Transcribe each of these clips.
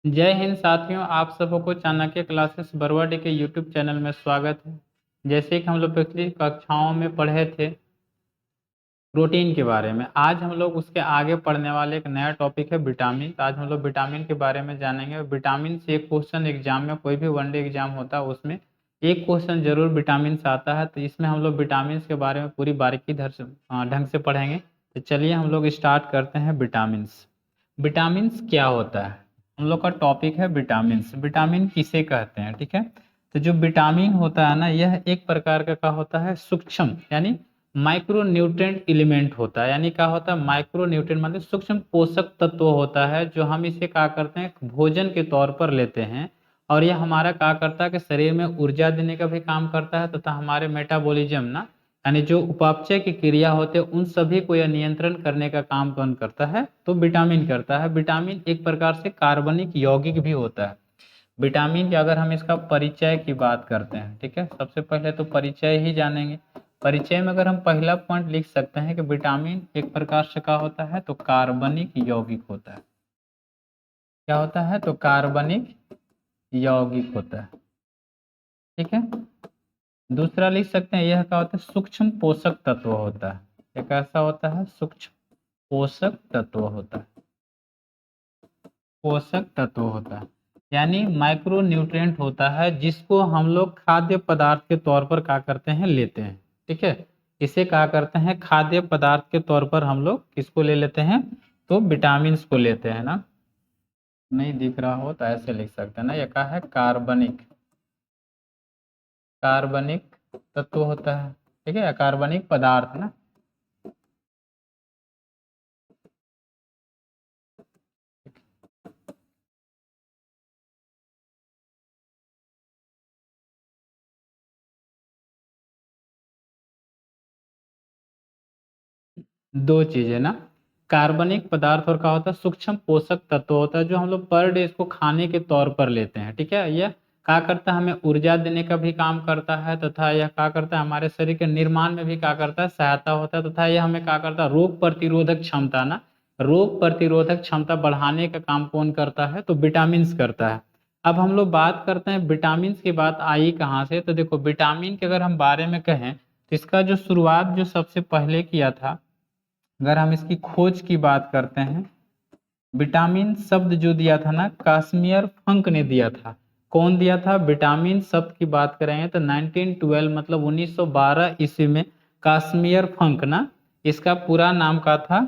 जय हिंद साथियों, आप सबको चाणक्य क्लासेस बरवाडी के यूट्यूब चैनल में स्वागत है। जैसे कि हम लोग पिछली कक्षाओं में पढ़े थे प्रोटीन के बारे में, आज हम लोग उसके आगे पढ़ने वाले एक नया टॉपिक है विटामिन। तो आज हम लोग विटामिन के बारे में जानेंगे। विटामिन से एक क्वेश्चन एग्जाम में, कोई भी वनडे एग्जाम होता है उसमें एक क्वेश्चन जरूर विटामिन से आता है। तो इसमें हम लोग विटामिन के बारे में पूरी बारीकी ढंग से पढ़ेंगे। तो चलिए हम लोग स्टार्ट करते हैं। विटामिन्स विटामिन्स क्या होता है? हम लोग का टॉपिक है विटामिन्स। विटामिन किसे कहते हैं? ठीक है, तो जो विटामिन होता है ना, यह एक प्रकार का क्या होता है, सूक्ष्म यानी माइक्रो न्यूट्रिएंट एलिमेंट होता है। यानी क्या होता है, माइक्रो न्यूट्रिएंट मतलब सूक्ष्म पोषक तत्व होता है, जो हम इसे क्या करते हैं, भोजन के तौर पर लेते हैं। और यह हमारा क्या करता है कि शरीर में ऊर्जा देने का भी काम करता है, तथा हमारे मेटाबॉलिज्म ना, यानी जो उपापचय की क्रिया होते हैं उन सभी को यह नियंत्रण करने का काम कौन करता है, तो विटामिन करता है। विटामिन एक प्रकार से कार्बनिक यौगिक भी होता है। विटामिन के अगर हम इसका परिचय की बात करते हैं, ठीक है, सबसे पहले तो परिचय ही जानेंगे। परिचय में अगर हम पहला पॉइंट लिख सकते हैं कि विटामिन एक प्रकार से क्या होता है, तो कार्बनिक यौगिक होता है। क्या होता है, तो कार्बनिक यौगिक होता है। ठीक है, दूसरा लिख सकते हैं, यह क्या होता है, सूक्ष्म पोषक तत्व होता है। यह कैसा होता है, सूक्ष्म पोषक तत्व होता है। पोषक तत्व होता है यानी माइक्रो न्यूट्रिएंट होता है, जिसको हम लोग खाद्य पदार्थ के तौर पर क्या करते हैं, लेते हैं। ठीक है, इसे क्या करते हैं, खाद्य पदार्थ के तौर पर हम लोग किसको ले लेते हैं, तो विटामिन को लेते हैं ना। नहीं दिख रहा हो तो ऐसे लिख सकते हैं ना, यह क्या है, कार्बनिक कार्बनिक तत्व होता है। ठीक है, कार्बनिक पदार्थ ना। दो चीजें ना, कार्बनिक पदार्थ और क्या होता है, सूक्ष्म पोषक तत्व होता है, जो हम लोग पर डे इसको खाने के तौर पर लेते हैं। ठीक है, यह क्या करता है, हमें ऊर्जा देने का भी काम करता है, तथा यह क्या करता है, हमारे शरीर के निर्माण में भी क्या करता है, सहायता होता है, तथा यह हमें क्या करता है, रोग प्रतिरोधक क्षमता ना, रोग प्रतिरोधक क्षमता बढ़ाने का काम कौन करता है, तो विटामिन करता है। अब हम लोग बात करते हैं विटामिन की बात आई कहाँ से, तो देखो विटामिन के अगर हम बारे में कहें तो इसका जो शुरुआत जो सबसे पहले किया था, अगर हम इसकी खोज की बात करते हैं, विटामिन शब्द जो दिया था ना, काश्मीर फंक ने दिया था। कौन दिया था? विटामिन शब्द की बात करेंगे तो 1912 मतलब 1912 ईस्वी में काश्मीर फंक ना, इसका पूरा नाम का था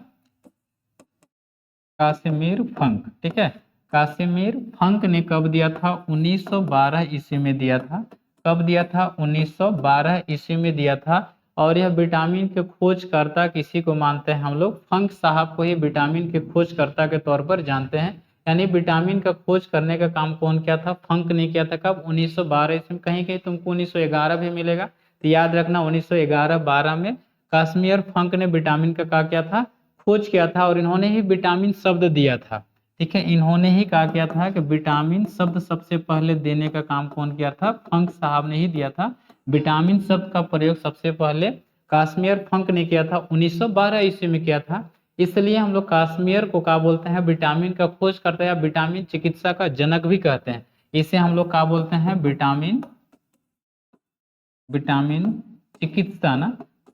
काश्मीर फंक। ठीक है, काश्मीर फंक ने कब दिया था? 1912 ईस्वी में दिया था। कब दिया था? 1912 ईस्वी में दिया था। और यह विटामिन के खोजकर्ता किसी को मानते हैं हम लोग? फंक साहब को ही विटामिन के खोजकर्ता के तौर पर जानते हैं। यानी विटामिन का खोज करने का काम कौन किया था? फंक ने किया था। कब? 1912 ईस्वी में। कहीं कहीं तुमको 1911 भी मिलेगा, तो याद रखना 1911-12 में काश्मीर फंक ने विटामिन का क्या किया था? खोज किया था, और इन्होंने ही विटामिन शब्द दिया था। ठीक है, इन्होंने ही कहा किया था कि विटामिन शब्द सबसे पहले देने का काम कौन किया था? फंक साहब ने ही दिया था। विटामिन शब्द का प्रयोग सबसे पहले काश्मीर फंक ने किया था, 1912 ईस्वी में किया था। इसलिए हम लोग काश्मीर को क्या बोलते हैं? विटामिन का खोज करते हैं, विटामिन चिकित्सा का जनक भी कहते हैं। इसे हम लोग क्या बोलते हैं? विटामिन विटामिन चिकित्सा ना,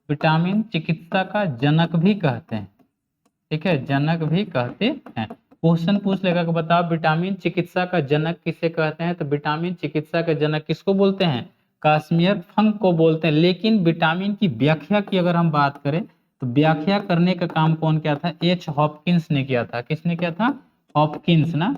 विटामिन चिकित्सा का जनक भी कहते हैं। ठीक है, जनक भी कहते हैं। क्वेश्चन पूछ लेगा कि बताओ विटामिन चिकित्सा का जनक किसे कहते हैं, तो विटामिन चिकित्सा का जनक किसको बोलते हैं? काश्मीर फंक को बोलते हैं। लेकिन विटामिन की व्याख्या की अगर हम बात करें तो व्याख्या करने का काम कौन किया था? एच हॉपकिंस ने किया था। किसने किया था? हॉपकिंस ना।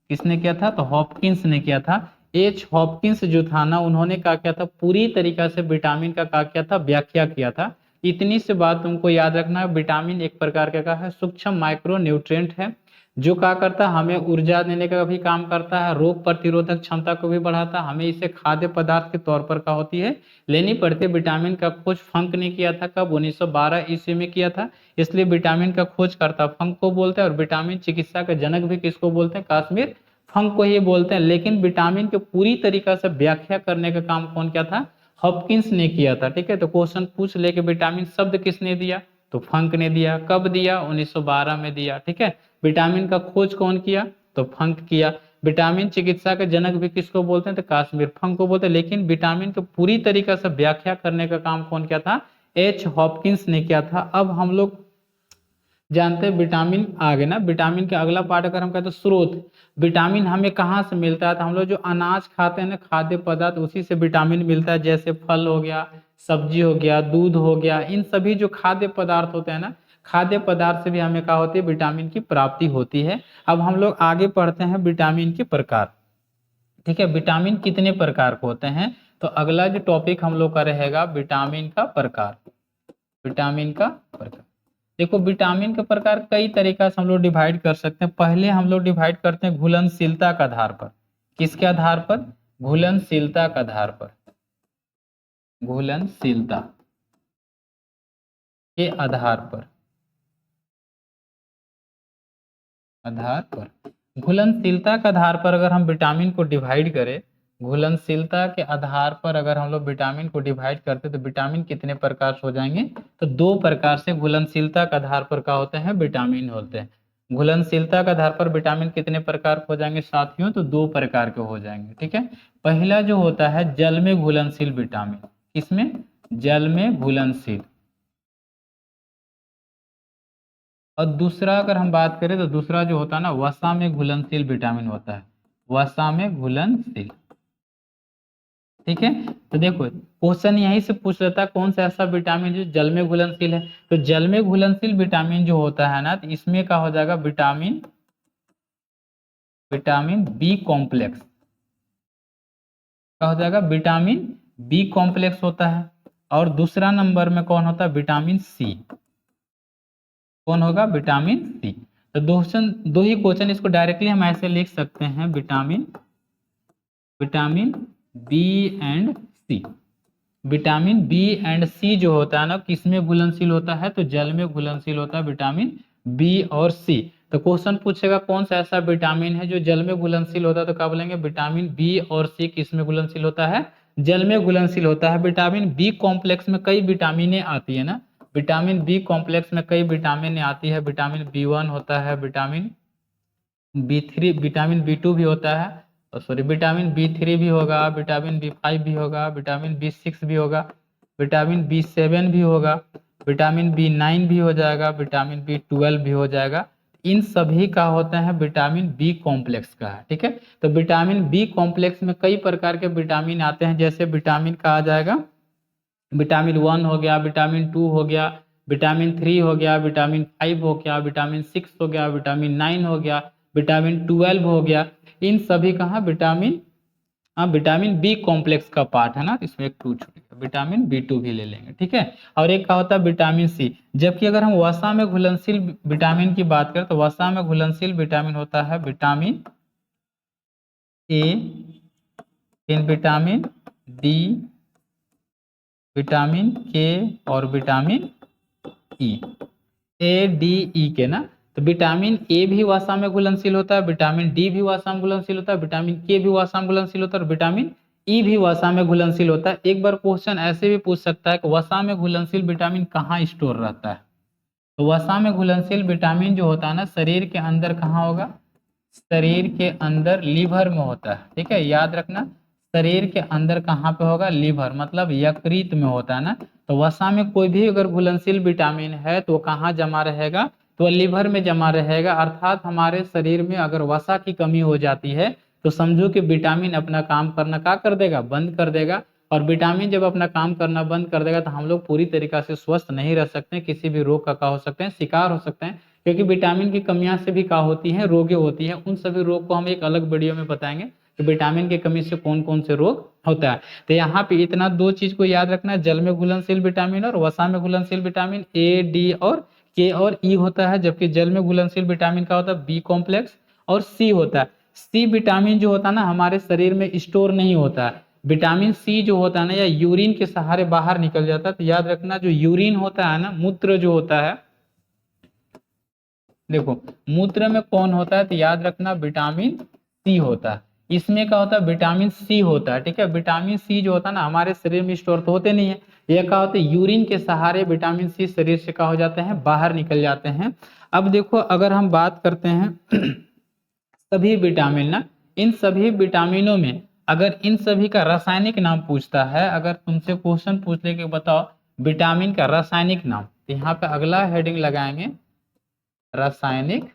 किसने किया था? तो हॉपकिंस ने किया था। एच हॉपकिंस जो था ना, उन्होंने क्या किया था? पूरी तरीका से विटामिन का क्या किया था? व्याख्या किया था। इतनी सी बात तुमको याद रखना है, विटामिन एक प्रकार का क्या है? सूक्ष्म माइक्रो न्यूट्रिएंट है, जो क्या करता है? हमें ऊर्जा देने का भी काम करता है, रोग प्रतिरोधक क्षमता को भी बढ़ाता है। हमें इसे खाद्य पदार्थ के तौर पर क्या होती है? लेनी पड़ती है। विटामिन का खोज फंक ने किया था। कब? 1912 ईस्वी में किया था। इसलिए विटामिन का खोज करता फंक को बोलते हैं, और विटामिन चिकित्सा का जनक भी किसको बोलते हैं? काश्मीर फंक को ही बोलते हैं। लेकिन विटामिन के पूरी तरीका से व्याख्या करने का काम कौन किया था? हॉपकिंस ने किया था। ठीक है, तो क्वेश्चन पूछ ले कि विटामिन शब्द किसने दिया, तो फंक ने दिया। कब दिया? 1912 में दिया। ठीक है, विटामिन का खोज कौन किया? तो फंक किया। विटामिन चिकित्सा के जनक भी किसको बोलते हैं, तो काश्मीर फंग को बोलते हैं। लेकिन विटामिन को पूरी तरीके से व्याख्या करने का काम कौन किया था, एच हॉपकिंस ने किया था। अब हम लोग जानते हैं विटामिन आ गए ना, विटामिन के अगला पार्ट अगर हम कहते हैं स्रोत, विटामिन हमें कहाँ से मिलता है, तो हम लोग जो अनाज खाते हैं ना, खाद्य पदार्थ, उसी से विटामिन मिलता है। जैसे फल हो गया, सब्जी हो गया, दूध हो गया, इन सभी जो खाद्य पदार्थ होते हैं ना, खाद्य पदार्थ से भी हमें क्या होती है, विटामिन की प्राप्ति होती है। अब हम लोग आगे पढ़ते हैं विटामिन के प्रकार। ठीक है, विटामिन कितने प्रकार के होते हैं, तो अगला जो टॉपिक हम लोग का रहेगा विटामिन का प्रकार। विटामिन का प्रकार, देखो विटामिन के प्रकार कई तरीका से हम लोग डिवाइड कर सकते हैं। पहले हम लोग डिवाइड करते हैं घुलनशीलता के आधार पर। किसके आधार पर, घुलनशीलता के आधार पर, घुलनशीलता के आधार पर, घुलनशीलता के आधार पर अगर हम विटामिन को डिवाइड करें, घुलनशीलता के आधार पर अगर हम लोग विटामिन को डिवाइड करते तो विटामिन कितने प्रकार से हो जाएंगे, तो दो प्रकार से घुलनशीलता के आधार पर क्या होते हैं, विटामिन होते हैं। घुलनशीलता के आधार पर विटामिन कितने प्रकार के हो जाएंगे साथियों, तो दो प्रकार के हो जाएंगे। ठीक है, पहला जो होता है जल में घुलनशील विटामिन, किसमें, जल में घुलनशील। और दूसरा अगर हम बात करें तो दूसरा जो होता है ना, वसा में घुलनशील विटामिन होता है, वसा में घुलनशील। ठीक है, तो देखो क्वेश्चन यहीं से पूछ लेता है कौन सा ऐसा विटामिन जो जल में घुलनशील है, तो जल में घुलनशील विटामिन जो होता है ना, तो इसमें क्या हो जाएगा, विटामिन बी कॉम्प्लेक्स, क्या हो जाएगा, विटामिन बी कॉम्प्लेक्स होता है। और दूसरा नंबर में कौन होता है, विटामिन सी, कौन होगा, विटामिन सी। तो दो ही क्वेश्चन, इसको डायरेक्टली हम ऐसे लिख सकते हैं, vitamin B and C. Vitamin B and C जो होता है ना, किसमें घुलनशील होता है, तो जल में घुलनशील होता है, विटामिन बी और सी। तो क्वेश्चन पूछेगा कौन सा ऐसा विटामिन है जो जल में घुलनशील होता है, तो क्या बोलेंगे, विटामिन बी और सी किसमें घुलनशील होता है, जल में घुलनशील होता है। विटामिन बी कॉम्प्लेक्स में कई विटामिनें आती है ना, विटामिन बी कॉम्प्लेक्स में कई विटामिन आती है। विटामिन बी1 होता है, विटामिन बी3, विटामिन बी2 भी होता है, सॉरी विटामिन बी3 भी होगा, विटामिन बी5 भी होगा, विटामिन बी6 भी होगा, विटामिन बी7 भी होगा, विटामिन बी9 भी हो जाएगा, विटामिन बी12 भी हो जाएगा। इन सभी का होता है विटामिन बी कॉम्प्लेक्स का है। ठीक है, तो विटामिन बी कॉम्प्लेक्स में कई प्रकार के विटामिन आते हैं। जैसे विटामिन का आ जाएगा, विटामिन 1 हो गया, विटामिन 2 हो गया, विटामिन 3 हो गया, विटामिन 5 हो गया, विटामिन 6 हो गया, विटामिन 9 हो गया, विटामिन 12 हो गया। इन सभी कहाँ विटामिन, हाँ विटामिन बी कॉम्प्लेक्स का पार्ट है ना, इसमें एक 2 छूट गया, विटामिन बी2 भी ले लेंगे। ठीक है, और एक का होता है विटामिन सी। जबकि अगर हम वसा में घुलनशील विटामिन की बात करें, तो वसा में घुलनशील विटामिन होता है विटामिन ए, फिर विटामिन डी, विटामिन के और vitamin E, A D E के ना। तो विटामिन ए भी वसा में घुलनशील होता है, विटामिन डी भी वसा में घुलनशील होता है, विटामिन के भी वसा में घुलनशील होता है, और विटामिन ई भी वसा में घुलनशील होता है। एक बार क्वेश्चन ऐसे भी पूछ सकता है कि वसा में घुलनशील विटामिन कहाँ स्टोर रहता है, तो वसा में घुलनशील विटामिन जो होता है ना, शरीर के अंदर कहाँ होगा, शरीर के अंदर लीवर में होता है। ठीक है, याद रखना, शरीर के अंदर कहाँ पे होगा, लीवर, मतलब यकृत में होता है ना। तो वसा में कोई भी अगर घुलनशील विटामिन है तो वो कहाँ जमा रहेगा, तो लीवर में जमा रहेगा। अर्थात हमारे शरीर में अगर वसा की कमी हो जाती है तो समझो कि विटामिन अपना काम करना क्या कर देगा, बंद कर देगा। और विटामिन जब अपना काम करना बंद कर देगा तो हम लोग पूरी तरीका से स्वस्थ नहीं रह सकते, किसी भी रोग का हो सकते हैं, शिकार हो सकते हैं। क्योंकि विटामिन की कमियां से भी क्या होती हैं, रोगे होती हैं। उन सभी रोग को हम एक अलग वीडियो में बताएंगे कि विटामिन की कमी से कौन कौन से रोग होता है। तो यहाँ पे इतना दो चीज को याद रखना है, जल में घुलनशील विटामिन और वसा में घुलनशील विटामिन ए, डी और के और ई होता है। जबकि जल में घुलनशील विटामिन का होता है बी कॉम्प्लेक्स और सी होता है। सी विटामिन जो होता है ना, हमारे शरीर में स्टोर नहीं होता है। विटामिन सी जो होता है ना, या यूरिन के सहारे बाहर निकल जाता है। तो याद रखना, जो यूरिन होता है ना, मूत्र जो होता है, देखो मूत्र में कौन होता है, तो याद रखना विटामिन सी होता है। इसमें क्या होता है, विटामिन सी होता है। ठीक है, विटामिन सी जो होता है ना, हमारे शरीर में स्टोर तो होते नहीं है। ये क्या होता है, यूरिन के सहारे विटामिन सी शरीर से क्या हो जाते हैं, बाहर निकल जाते हैं। अब देखो अगर हम बात करते हैं सभी विटामिन ना इन सभी विटामिनों में अगर इन सभी का रासायनिक नाम पूछता है, अगर तुमसे क्वेश्चन पूछ ले कि बताओ विटामिन का रासायनिक नाम, तो यहाँ पे अगला हेडिंग लगाएंगे रासायनिक।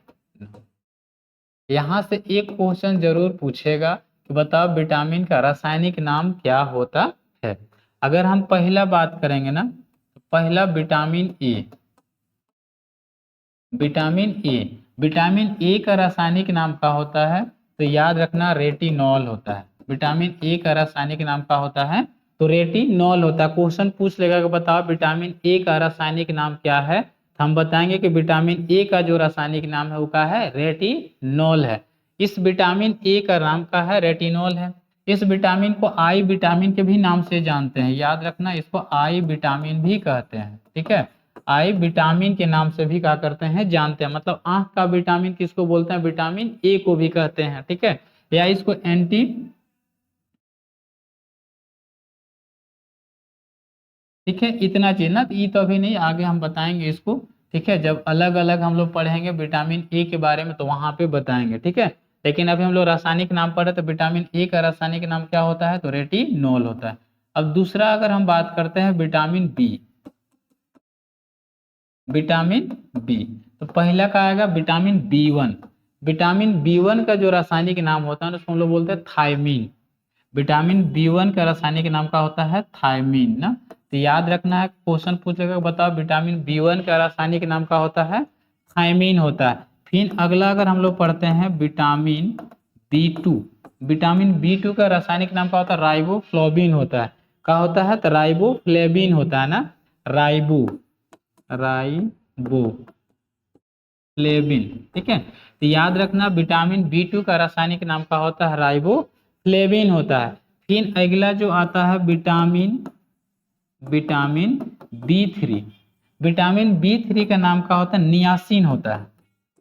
यहाँ से एक क्वेश्चन जरूर पूछेगा कि बताओ विटामिन का रासायनिक नाम क्या होता है। अगर हम पहला बात करेंगे ना, तो पहला vitamin A. Vitamin A, vitamin A का रासायनिक नाम क्या होता है, तो याद रखना रेटिनॉल होता है। विटामिन ए का रासायनिक नाम क्या होता है, तो रेटिनॉल होता है। क्वेश्चन पूछ लेगा कि बताओ विटामिन ए का रासायनिक नाम क्या है, तो हम बताएंगे कि विटामिन ए का जो रासायनिक नाम है वो क्या है, रेटिनॉल है। इस विटामिन ए का नाम क्या है, रेटिनॉल है। इस विटामिन को आई विटामिन के भी नाम से जानते हैं, याद रखना इसको आई विटामिन भी कहते हैं, ठीक है। आई विटामिन के नाम से भी क्या करते हैं, जानते हैं। मतलब आंख का विटामिन किसको बोलते हैं, विटामिन ए को भी कहते हैं, ठीक है। या इसको एंटी, ठीक है, इतना चीज ना, ई तो अभी नहीं, आगे हम बताएंगे इसको, ठीक है। जब अलग अलग हम लोग पढ़ेंगे विटामिन ए के बारे में तो वहां पे बताएंगे, ठीक है। लेकिन अभी हम लोग रासायनिक नाम पढ़े, तो विटामिन ए का रासायनिक नाम क्या होता है, तो रेटिनॉल होता है। अब दूसरा अगर हम बात करते हैं विटामिन बी, विटामिन बी, तो पहला का आएगा vitamin B one. Vitamin B one का जो रासायनिक नाम होता है उसको हम लोग बोलते हैं थायमीन। विटामिन बी वन का रासायनिक नाम क्या होता है, थायमीन ना। तो याद रखना है, क्वेश्चन पूछेगा बताओ विटामिन बी वन का रासायनिक नाम क्या होता है, थायमीन होता है। फिर अगला अगर हम लोग पढ़ते हैं vitamin B two. Vitamin B two का रासायनिक नाम क्या होता है, राइबोफ्लोविन होता है। क्या होता है, तो राइबोफ्लेविन होता है ना, राइबोफ्लेविन, ठीक है। तो याद रखना विटामिन बी टू का रासायनिक नाम क्या होता है, राइबोफ्लेविन होता है। फिर अगला जो आता है vitamin vitamin B three. Vitamin B three का नाम क्या होता है, नियासिन होता है।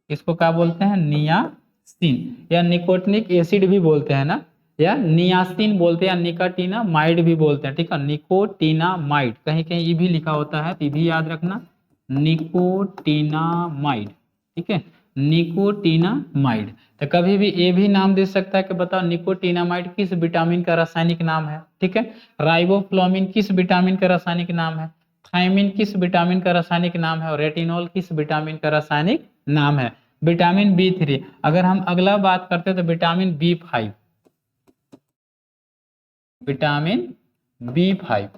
इसको क्या बोलते हैं, नियासिन, या निकोटिनिक एसिड भी बोलते हैं ना, या नियासिन बोलते हैं, या निकोटिनामाइड भी बोलते हैं, ठीक है। निकोटिनामाइड, कहीं कहीं ये भी लिखा होता है, तो ये भी याद रखना, निकोटिनामाइड, ठीक है, निकोटिनामाइड। तो कभी भी ये भी नाम दे सकता है कि बताओ निकोटिनामाइड किस विटामिन का रासायनिक नाम है, ठीक है। राइबोफ्लोविन किस विटामिन का रासायनिक नाम है, थायमीन किस विटामिन का रासायनिक नाम है, और रेटिनॉल किस विटामिन का रासायनिक नाम है। Vitamin B three. अगर हम अगला बात करते हैं तो vitamin B five. Vitamin B five,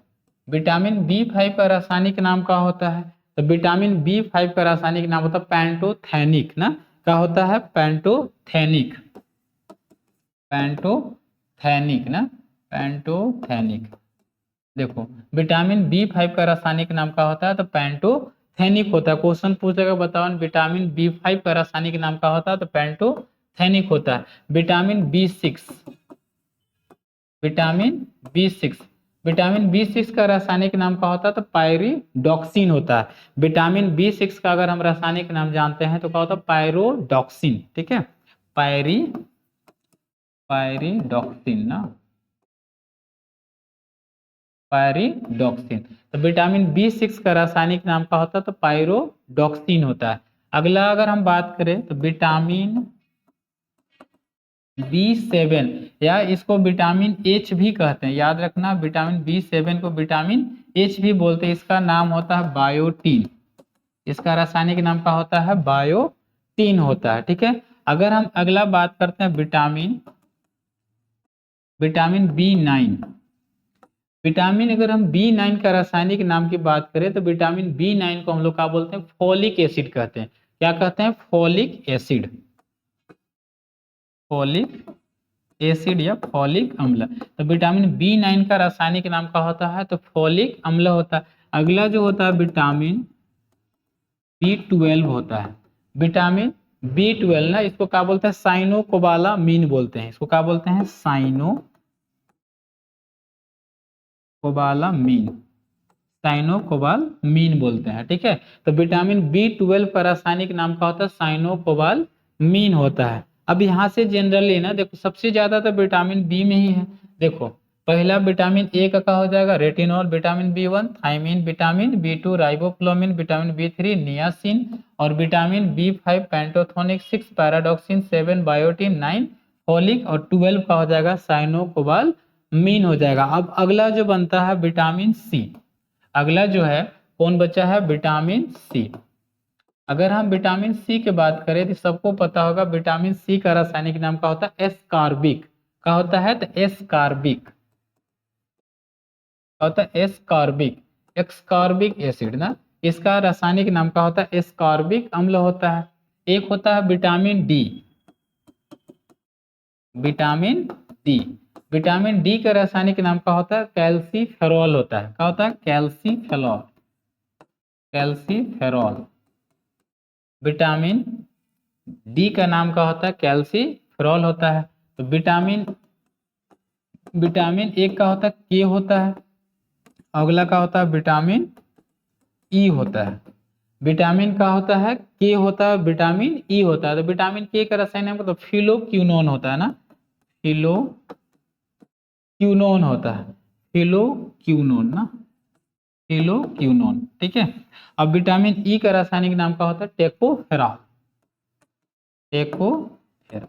vitamin B five का रासायनिक नाम क्या होता है, तो विटामिन बी फाइव का रासायनिक नाम होता है पैंटोथेनिक ना। क्या होता है, पैंटोथेनिक, पैंटोथेनिक ना, पैंटोथेनिक। देखो विटामिन बी फाइव का रासायनिक नाम क्या होता है, तो पैंटोथेनिक होता है। क्वेश्चन पूछेगा बताओ विटामिन बी फाइव का रासायनिक नाम क्या होता है, तो पैंटोथेनिक होता है। Vitamin B six, vitamin B six, vitamin B six का रासायनिक नाम क्या होता है, तो पायरिडॉक्सिन होता है। विटामिन बी सिक्स का अगर हम रासायनिक नाम जानते हैं तो क्या होता है, पायरोडॉक्सिन, ठीक है, पायरिडॉक्सिन ना, पायरिडॉक्सिन। तो विटामिन बी सिक्स का रासायनिक नाम क्या होता है, तो पायरोडॉक्सिन होता है। अगला अगर हम बात करें तो विटामिन बी सेवन, या इसको विटामिन एच भी कहते हैं, याद रखना विटामिन बी सेवन को विटामिन एच भी बोलते हैं। इसका नाम होता है बायोटीन, इसका रासायनिक नाम क्या होता है, बायोटीन होता है, ठीक है। अगर हम अगला बात करते हैं vitamin vitamin B nine. Vitamin अगर हम बी नाइन का रासायनिक नाम की बात करें तो विटामिन बी नाइन को हम लोग क्या बोलते हैं, फोलिक एसिड कहते हैं। क्या कहते हैं, फोलिक एसिड, फोलिक एसिड या फॉलिक अम्ल। तो विटामिन बी नाइन का रासायनिक नाम क्या होता है, तो फॉलिक अम्ल होता है। अगला जो होता है विटामिन बी ट्वेल्व होता है। विटामिन बी ट्वेल्व ना, इसको क्या बोलते हैं, साइनोकोबालामीन बोलते हैं। इसको क्या बोलते हैं, साइनोकोबालामीन, साइनोकोबालामीन बोलते हैं, ठीक है। तो विटामिन बी ट्वेल्व का रासायनिक नाम क्या होता है, साइनोकोबालामीन होता है। अब यहाँ से जनरली ना देखो सबसे ज्यादा तो विटामिन बी में ही है। देखो पहला विटामिन ए का क्या हो जाएगा, retinol, vitamin B one, thiamine, vitamin B two, riboflavin, vitamin B three, niacin, और vitamin B five pantothenic, six pyridoxine, seven biotin, nine folic, और 12 का हो जाएगा साइनोकोबालामीन हो जाएगा। अब अगला जो बनता है विटामिन सी, अगला जो है कौन बचा है, विटामिन सी। अगर हम विटामिन सी की बात करें तो सबको पता होगा विटामिन सी का रासायनिक नाम क्या होता है, एस्कॉर्बिक। क्या होता है, तो एस्कॉर्बिक होता है, एस्कॉर्बिक, एक्सकॉर्बिक एसिड ना, इसका रासायनिक नाम क्या होता है, एस्कॉर्बिक अम्ल होता है। एक होता है vitamin D, vitamin D, vitamin D का रासायनिक नाम क्या होता है, कैल्सीफेरॉल होता है। क्या होता है, कैल्सीफेरॉल, कैल्सीफेरॉल। विटामिन डी का नाम क्या होता है, कैल्सीफेरॉल होता है। तो विटामिन विटामिन एक का होता है के होता है, अगला का होता है विटामिन ई होता है। विटामिन का होता है के होता है, विटामिन ई होता है। तो विटामिन के का रासायनिक नाम तो फिलोक्यूनोन होता है ना, फिलोक्यूनोन होता है, फिलोक्यूनोन ना, फिलोक्यूनोन, ठीक है। अब विटामिन ई का रासायनिक नाम क्या होता है, टेकोफेरॉल, टेकोफेरॉल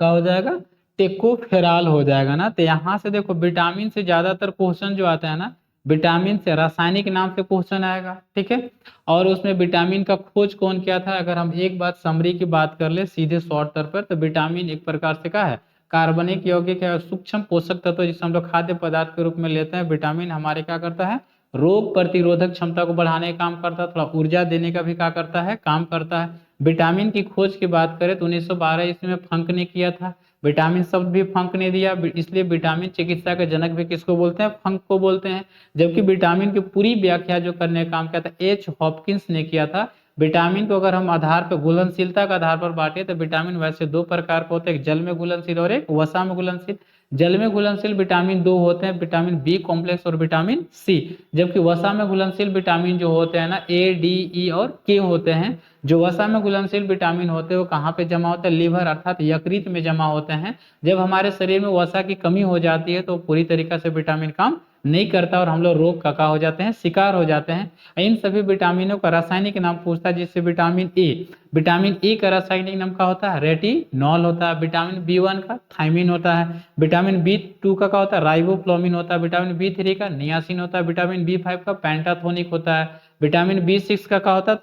क्या हो जाएगा, टेकोफेरॉल हो जाएगा ना। तो यहाँ से देखो विटामिन से ज्यादातर क्वेश्चन जो आता है ना, विटामिन से रासायनिक नाम से क्वेश्चन आएगा, ठीक है। और उसमें विटामिन का खोज कौन किया था, अगर हम एक बात समरी की बात कर ले सीधे शॉर्ट तौर पर, तो विटामिन एक प्रकार से क्या है, कार्बनिक यौगिक है, सूक्ष्म पोषक तत्व जिसे हम लोग खाद्य पदार्थ के रूप में लेते हैं। विटामिन हमारे क्या करता है, रोग प्रतिरोधक क्षमता को बढ़ाने का काम करता है, थोड़ा ऊर्जा देने का भी क्या करता है, काम करता है। विटामिन की खोज की बात करें तो 1912 ईस्वी में फंक ने किया था। विटामिन शब्द भी फंक ने दिया, इसलिए विटामिन चिकित्सा के जनक भी किसको बोलते हैं, फंक को बोलते हैं। जबकि विटामिन की पूरी व्याख्या जो करने का काम किया था एच हॉपकिंस ने किया था। विटामिन को अगर हम आधार पर घुलनशीलता के आधार पर बांटे तो विटामिन वैसे दो प्रकार के होते हैं, एक जल में घुलनशील और एक वसा में घुलनशील। जल में घुलनशील विटामिन दो होते हैं, विटामिन बी कॉम्प्लेक्स और विटामिन सी। जबकि वसा में घुलनशील विटामिन जो होते हैं ना, ए डी ई और के होते हैं। जो वसा में घुलनशील विटामिन होते हैं वो कहाँ पे जमा होते हैं, लीवर अर्थात यकृत में जमा होते हैं। जब हमारे शरीर में वसा की कमी हो जाती है तो पूरी तरीके से विटामिन काम नहीं करता और हम लोग रोग का हो जाते हैं, शिकार हो जाते हैं। इन सभी विटामिनों का रासायनिक नाम पूछता है, जिससे विटामिन ए, विटामिन ए का रासायनिक नाम क्या होता है, रेटिनॉल होता है। विटामिन बी1 का थायमिन होता है। विटामिन बी2 का क्या होता है, राइबोफ्लाविन होता है। विटामिन बी3 का नियासिन होता है। विटामिन बी5 का पेंटाथोनिक होता है। विटामिन बी6 का क्या होता है,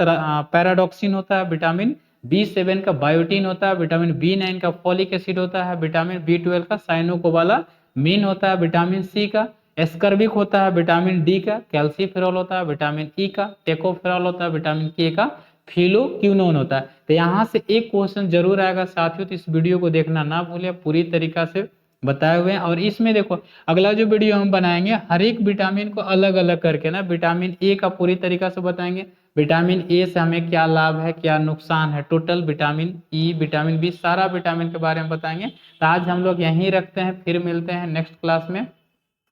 पैराडॉक्सिन होता है। विटामिन बी7 का बायोटीन होता है। विटामिन बी9 का फॉलिक एसिड होता है। विटामिन बी12 का साइनोकोबालामीन होता है। विटामिन सी का एस्कर्बिक होता है। विटामिन डी का कैल्सीफेरॉल होता है। विटामिन ई का टेकोफेरॉल होता है। विटामिन के का फिलोक्यूनोन होता है। तो यहाँ से एक क्वेश्चन जरूर आएगा साथियों, तो इस वीडियो को देखना ना भूलिए, पूरी तरीका से बताए हुए हैं। और इसमें देखो अगला जो वीडियो हम बनाएंगे हर एक विटामिन को अलग अलग करके ना, विटामिन ए का पूरी तरीका से बताएंगे, विटामिन ए से हमें क्या लाभ है क्या नुकसान है, total vitamin E vitamin B सारा विटामिन के बारे में बताएंगे। तो आज हम लोग यहीं रखते हैं, फिर मिलते हैं नेक्स्ट क्लास में।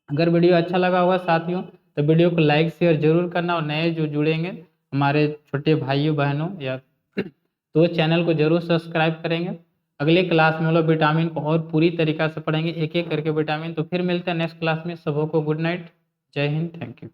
अगर वीडियो अच्छा लगा होगा साथियों तो वीडियो को लाइक शेयर जरूर करना, और नए जो जुड़ेंगे हमारे छोटे भाइयों बहनों या तो चैनल को जरूर सब्सक्राइब करेंगे। अगले क्लास में हम लोग विटामिन को और पूरी तरीका से पढ़ेंगे, एक एक करके विटामिन। तो फिर मिलते हैं नेक्स्ट क्लास में। सबों को गुड नाइट, जय हिंद, थैंक यू।